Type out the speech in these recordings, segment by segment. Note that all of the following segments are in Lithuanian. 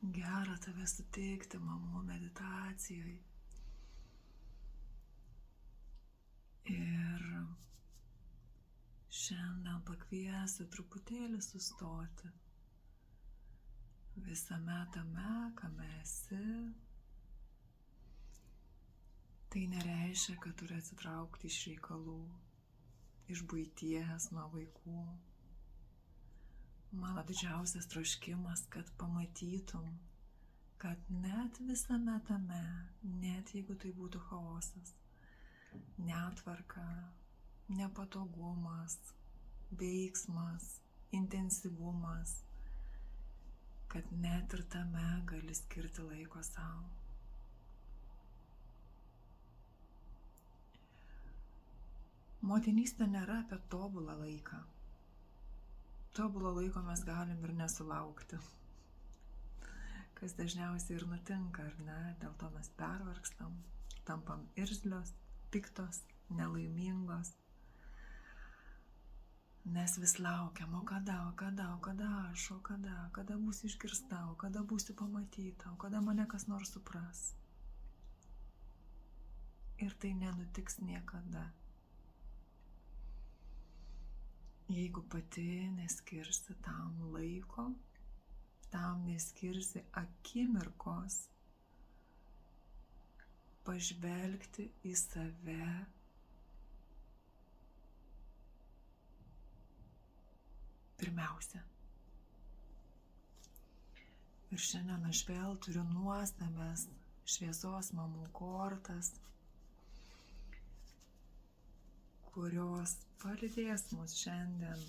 Gera tave sutikti mamų meditacijoje. Ir šiandien pakviesiu truputėlį sustoti visame tame, kame esi. Tai nereiškia, kad turi atsitraukti iš reikalų, iš buities, nuo vaikų. Mano didžiausias troškimas, kad pamatytum, kad net visame tame, net jeigu tai būtų chaosas, netvarka, nepatogumas, veiksmas, intensyvumas, kad net ir tame gali skirti laiko sau. Motinystė nėra apie tobulą laiką. Tobulo laiko mes galim ir nesulaukti. Kas dažniausiai ir nutinka, ar ne? Dėl to mes pervargstam, tampam irzlios, piktos, nelaimingos. Nes vis laukiam, o kada būsiu išgirsta, o kada būsiu pamatyta, o kada mane kas nors supras. Ir tai nenutiks niekada. Jeigu pati neskirsi tam laiko, tam neskirsi akimirkos pažvelgti į save pirmiausia. Ir šiandien aš vėl turiu nuostabias šviesos mamų kortas, kurios palydės mus šiandien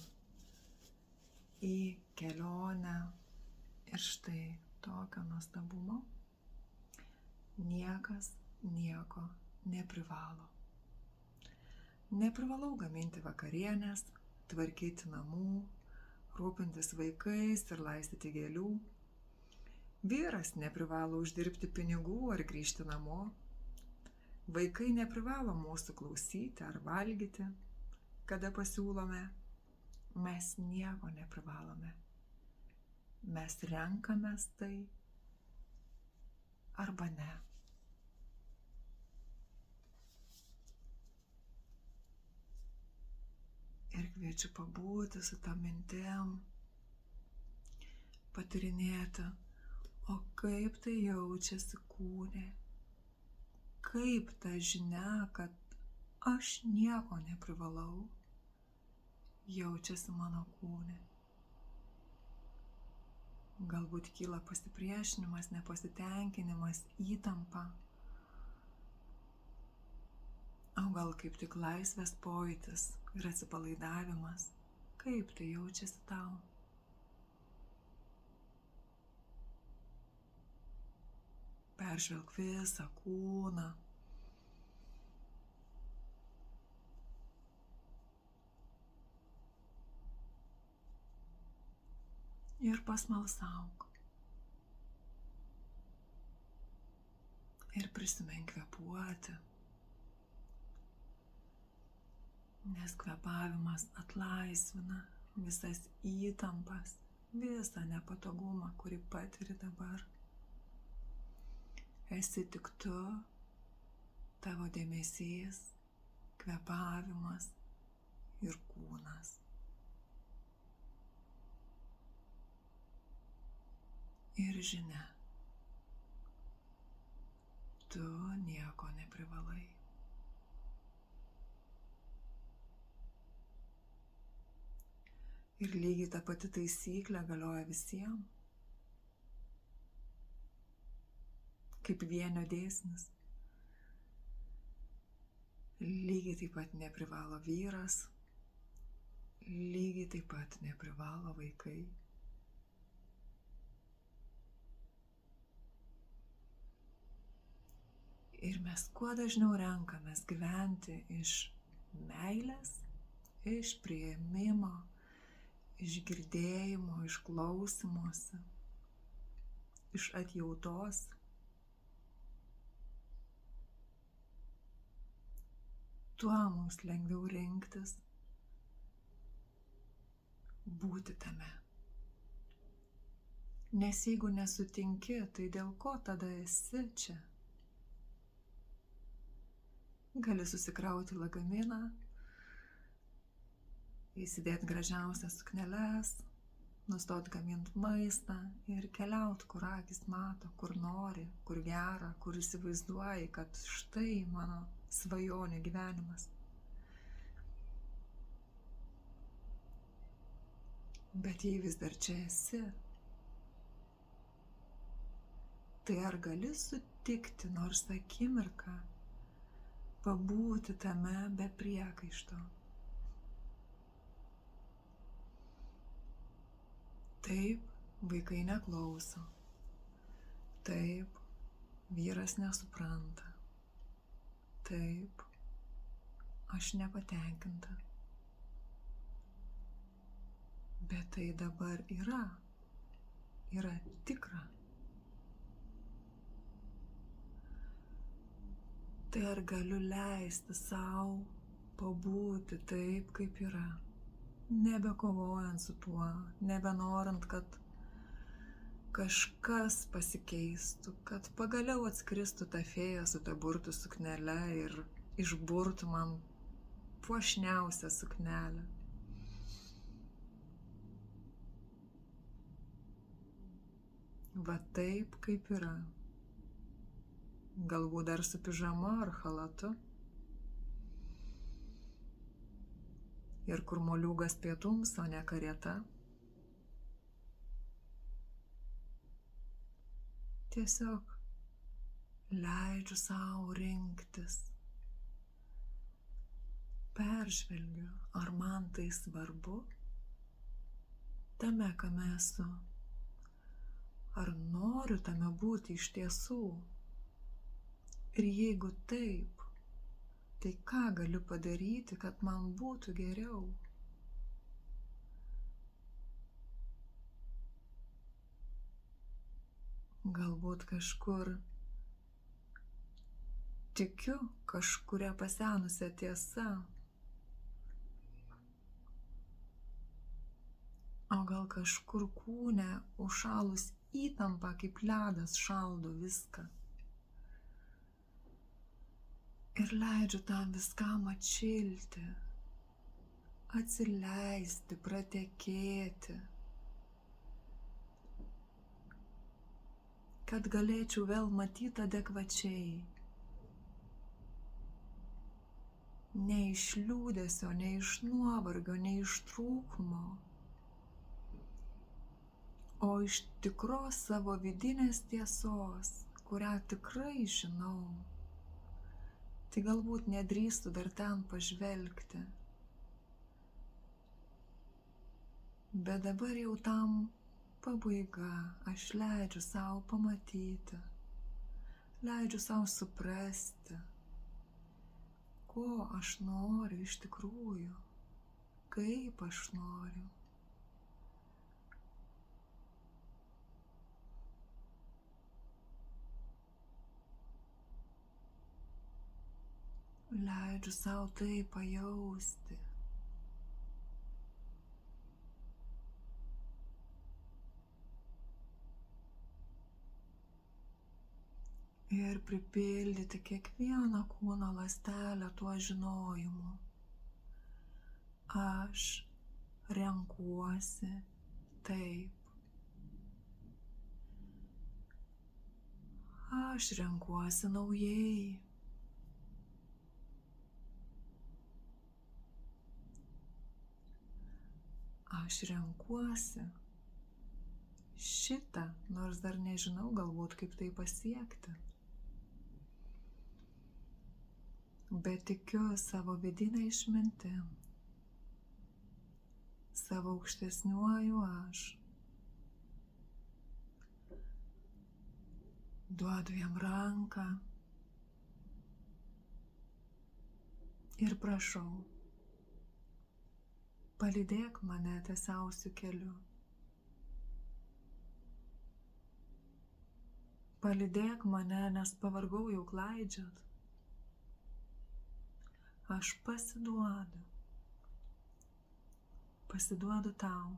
į kelionę. Ir štai tokio nuostabumo niekas nieko neprivalo. Neprivalau gaminti vakarienės, tvarkyti namų, rūpintis vaikais ir laistyti gėlių. Vyras neprivalo uždirbti pinigų ar grįžti namo. Vaikai neprivalo mūsų klausyti ar valgyti, kada pasiūlome. Mes nieko neprivalome. Mes renkamės tai arba ne. Ir kviečiu pabūti su tą mintim, patyrinėti, o kaip tai jaučiasi kūne. Kaip ta žinia, kad aš nieko neprivalau, jaučiasi mano kūne. Galbūt kyla pasipriešinimas, nepasitenkinimas, įtampa. O gal kaip tik laisvės pojūtis ir atsipalaidavimas. Kaip tai jaučiasi tau? Peržvelk visą kūną. Ir pasmalsauk. Ir prisimink kvėpuoti. Nes kvėpavimas atlaisvina visas įtampas, visą nepatogumą, kurį patiri dabar. Esi tik tu, tavo dėmesys, kvėpavimas ir kūnas. Ir žinia, tu nieko neprivalai. Ir lygiai ta pati taisyklė galioja visiems. Kaip vienio dėsnis. Lygiai taip pat neprivalo vyras, lygiai taip pat neprivalo vaikai. Ir mes kuo dažniau renkamės gyventi iš meilės, iš priėmimo, iš girdėjimo, iš klausymosi, iš atjautos. Tuo mums lengviau rinktis būti tame. Nes jeigu nesutinki, tai dėl ko tada esi čia? Gali susikrauti lagaminą, įsidėti gražiausias sukneles, nustot gaminti maistą ir keliaut, kur akis mato, kur nori, kur gera, kur įsivaizduoji, kad štai mano svajonių gyvenimas. Bet jei vis dar čia esi, tai ar gali sutikti nors akimirką pabūti tame be priekaišto? Taip, vaikai neklauso. Taip, vyras nesupranta. Taip, aš nepatenkinta. Bet tai dabar yra tikra. Tai ar galiu leisti sau pabūti taip, kaip yra, nebekovojant su tuo, nebenorint, kad kažkas pasikeistų, kad pagaliau atskristų ta fėja su ta burtų suknele ir išburtų man puošniausią suknelę. Va taip, kaip yra. Galbūt dar su pižama ar chalatu. Ir kur moliūgas pietums, o ne karieta. Tiesiog leidžiu sau rinktis. Peržvelgiu, ar man tai svarbu, tame, kame esu. Ar noriu tame būti iš tiesų? Ir jeigu taip, tai ką galiu padaryti, kad man būtų geriau? Galbūt kažkur tikiu kažkuria pasenusia tiesa. O gal kažkur kūne užšalus įtampa kaip ledas šaldo viską. Ir leidžiu tam viskam atšilti, atsileisti, pratekėti, kad galėčiau vėl matyti adekvačiai. Ne iš liūdesio, ne iš nuovargio, ne iš trūkumo, o iš tikros savo vidinės tiesos, kurią tikrai žinau. Tai galbūt nedrįstu dar ten pažvelgti. Bet dabar jau tam pabaiga, aš leidžiu sau pamatyti, leidžiu sau suprasti, ko aš noriu iš tikrųjų, kaip aš noriu. Leidžiu sau tai pajausti. Ir pripildyti kiekvieną kūno ląstelę tuo žinojimu. Aš renkuosi taip. Aš renkuosi naujai. Aš renkuosi šitą, nors dar nežinau galbūt kaip tai pasiekti. Bet tikiu savo vidinę išmintim, savo aukštesniuoju aš. Duodu jam ranką ir prašau, palydėk mane tiesiausiu keliu. Palydėk mane, nes pavargau jau klaidžiot. Aš pasiduodu tau.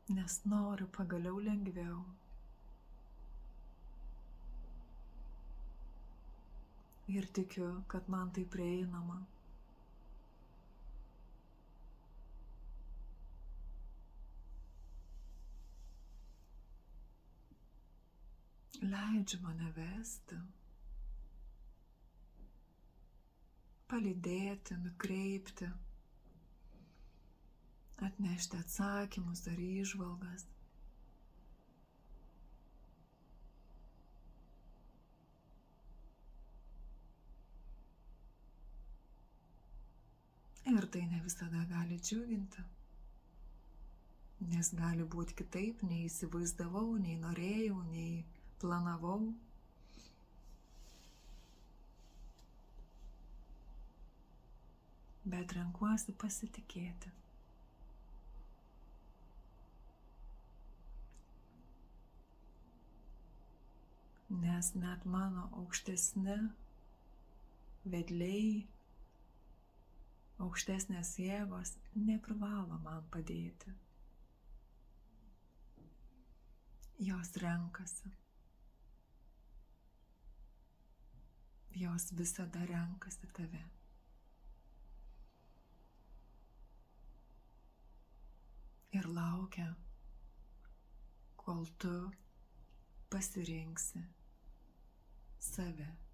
nes noriu pagaliau lengviau. Ir tikiu, kad man tai prieinama. Leidžiu mane vesti, palydėti, nukreipti, atnešti atsakymus ar įžvalgas. Ir tai ne visada gali džiuginti, nes gali būti kitaip, nei įsivaizdavau, nei norėjau, nei planavau. Bet renkuosi pasitikėti. Nes net mano aukštesni vedliai, aukštesnės jėgos neprivalo man padėti. Jos renkasi. Jos visada renkasi tave. Ir laukia, kol tu pasirinksi save.